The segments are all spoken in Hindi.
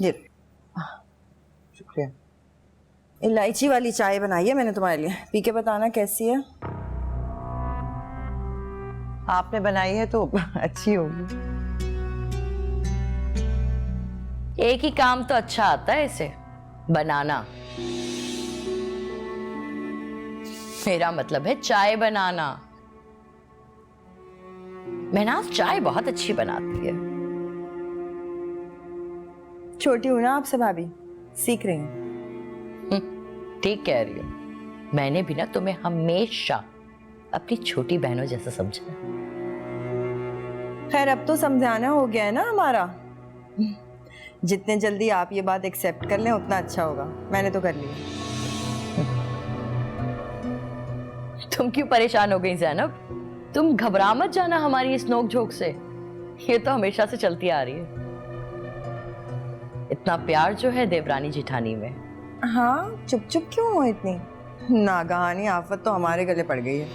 ये शुक्रिया। इलायची वाली चाय बनाई है मैंने तुम्हारे लिए, पी के बताना कैसी है। आपने बनाई है तो अच्छी होगी। एक ही काम तो अच्छा आता है इसे, बनाना। मेरा मतलब है चाय बनाना। महनाज चाय बहुत अच्छी बनाती है। छोटी हूं ना आपसे भाभी, सीख रही हूँ। ठीक कह रही हो। मैंने भी ना तुम्हें हमेशा अपनी छोटी बहनों जैसा समझा है। खैर अब तो समझाना हो गया है ना हमारा। जितने जल्दी आप ये बात एक्सेप्ट कर लें उतना अच्छा होगा। मैंने तो कर लिया। तुम क्यों परेशान हो गई ज़ैनब? तुम घबरा मत जाना हमारी इस नोक-झोंक से। ये तो हमेशा से चलती आ रही है। इतना प्यार जो है देवरानी जिठानी में। हाँ, चुप चुप क्यों हो इतनी? नागहानी आफत तो हमारे गले पड़ गई है।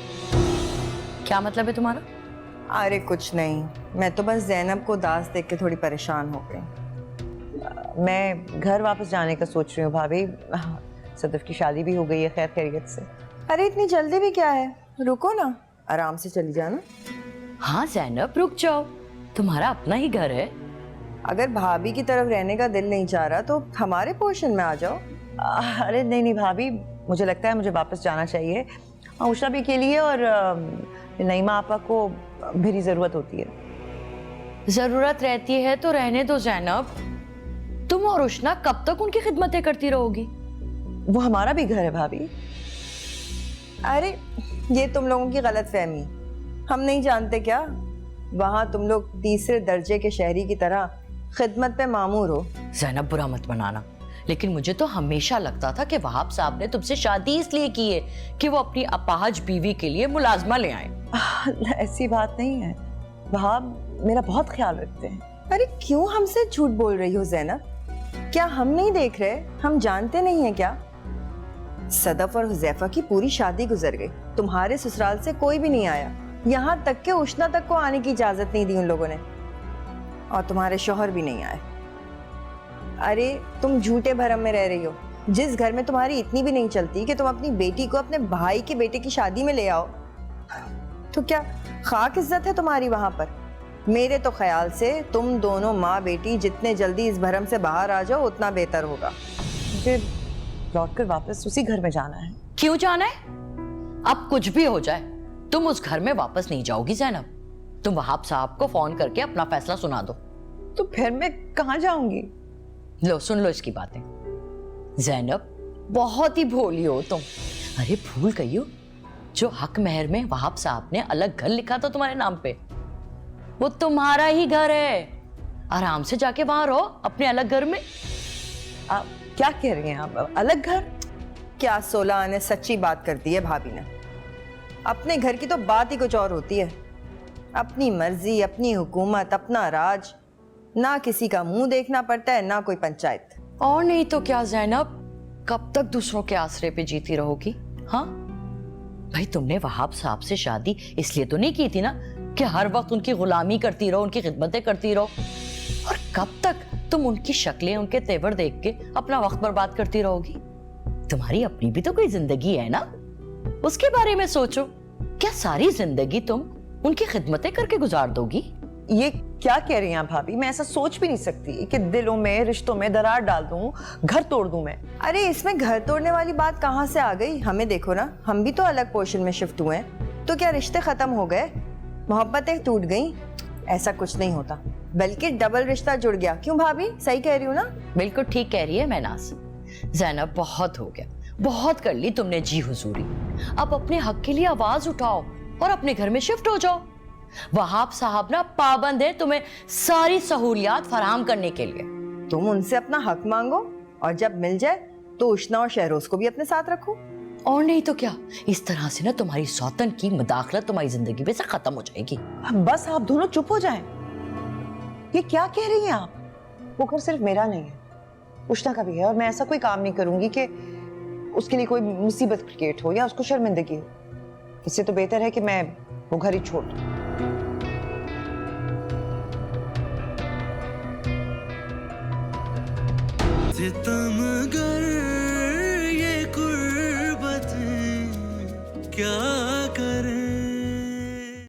क्या मतलब है तुम्हारा? अरे कुछ नहीं, मैं तो बस ज़ैनब को उदास देख के थोड़ी परेशान हो गई। मैं घर वापस जाने का सोच रही हूँ भाभी। सदफ की शादी भी हो गई है खैर खैरियत से। अरे इतनी जल्दी भी क्या है, रुको ना, आराम से चली जाना। हाँ ज़ैनब रुक जाओ, तुम्हारा अपना ही घर है। अगर भाभी की तरफ रहने का दिल नहीं चाह रहा तो हमारे पोर्शन में आ जाओ। अरे नहीं नहीं भाभी, मुझे लगता है मुझे वापस जाना चाहिए। उषा भी के लिए और नईमा आपा को मेरी ज़रूरत होती है। जरूरत रहती है तो रहने दो ज़ैनब। तुम और उष्णा कब तक उनकी खिदमतें करती रहोगी? वो हमारा भी घर है भाभी। अरे ये तुम लोगों की गलत फहमी, हम नहीं जानते क्या? वहाँ तुम लोग तीसरे दर्जे के शहरी की तरह खिदमत पे मामूर हो। ज़ैनब बुरा मत बनाना, लेकिन मुझे तो हमेशा लगता था कि वहाब साहब ने तुमसे शादी इसलिए की है कि वो अपनी अपाहज बीवी के लिए मुलाजमा ले आए। ऐसी बात नहीं है, वहाब मेरा बहुत ख्याल रखते हैं। अरे क्यों हमसे झूठ बोल रही हो ज़ैनब? क्या हम नहीं देख रहे? हम जानते नहीं है क्या? सदफ और हुज़ैफा की पूरी शादी गुजर गई, तुम्हारे ससुराल से कोई भी नहीं आया। यहाँ तक के उष्णा तक को आने की इजाजत नहीं दी उन लोगों ने, और तुम्हारे शौहर भी नहीं आए। अरे तुम झूठे भरम में रह रही हो। जिस घर में तुम्हारी इतनी भी नहीं चलती कि तुम अपनी बेटी को अपने भाई के बेटे की शादी में ले आओ, तो क्या खाक इज्जत है तुम्हारी वहां पर? मेरे तो ख्याल से तुम दोनों माँ बेटी जितने जल्दी इस भरम से बाहर आ जाओ उतना बेहतर होगा। मुझे लौटकर वापस उसी घर में जाना है। क्यों जाना है? अब कुछ भी हो जाए तुम उस घर में वापस नहीं जाओगी ज़ैनब। तुम वहाब साहब को फोन करके अपना फैसला सुना दो। तो फिर मैं कहाँ जाऊंगी? लो सुन लो इसकी बातें। ज़ैनब बहुत ही भोली हो तुम। अरे भूल गई हो, जो हक महर में वहाब साहब ने अलग घर लिखा था तुम्हारे नाम पे, वो तुम्हारा ही घर है। आराम से जाके वहां रहो अपने अलग घर में। आप क्या कह रही हैं आप? अलग घर? क्या 16 आने सच्ची बात कर दी है भाभी ने। अपने घर की तो बात ही कुछ और होती है। अपनी मर्जी, अपनी हुकूमत, अपना राज, ना किसी का मुंह देखना पड़ता है ना कोई पंचायत। और नहीं तो क्या ज़ैनब, कब तक दूसरों के आसरे पे जीती रहोगी? हाँ भाई, तुमने वहाब साहब से शादी इसलिए तो नहीं की थी ना कि हर वक्त उनकी गुलामी करती रहो, उनकी खिदमतें करती रहो। और कब तक तुम उनकी शक्लें, उनके तेवर देख के अपना वक्त बर्बाद करती रहोगी? तुम्हारी अपनी भी तो कोई जिंदगी है ना, उसके बारे में सोचो। क्या सारी जिंदगी तुम उनकी खिदमतें करके गुजार दोगी? ये क्या कह रही हैं भाभी? मैं ऐसा सोच भी नहीं सकती कि दिलों में, रिश्तों में दरार डाल दूं, घर तोड़ दूं मैं। अरे इसमें घर तोड़ने वाली बात कहाँ से आ गई? हमें देखो ना, हम भी तो अलग पोर्शन में शिफ्ट हुए हैं। तो क्या रिश्ते खत्म हो गए, मोहब्बतें टूट गई? ऐसा कुछ नहीं होता, बल्कि डबल रिश्ता जुड़ गया। क्यों भाभी, सही कह रही हूँ ना? बिल्कुल ठीक कह रही है महनाज। ज़ैनब बहुत हो गया, बहुत कर ली तुमने जी हुजूरी। अब अपने हक के लिए आवाज उठाओ और अपने घर में शिफ्ट हो जाओ। वहाब साहब ना पाबंद है तुम्हें सारी सहूलियात फराहम करने के लिए। तुम उनसे अपना हक मांगो और जब मिल जाए तो उष्णा और शहरोज को भी अपने साथ रखो। और नहीं तो क्या, इस तरह से ना तुम्हारी सौतन की मुदाखलत तुम्हारी जिंदगी में से खत्म हो जाएगी। बस आप दोनों चुप हो जाएं। ये क्या कह रही हैं आप? वो घर सिर्फ मेरा नहीं है, उष्णा का भी है, और मैं ऐसा कोई काम नहीं करूंगी कि उसके लिए कोई मुसीबत क्रिएट हो या उसको शर्मिंदगी हो। इससे तो बेहतर है कि मैं वो घर ही छोड़ दूं। सितमगर ये कुर्बत क्या करे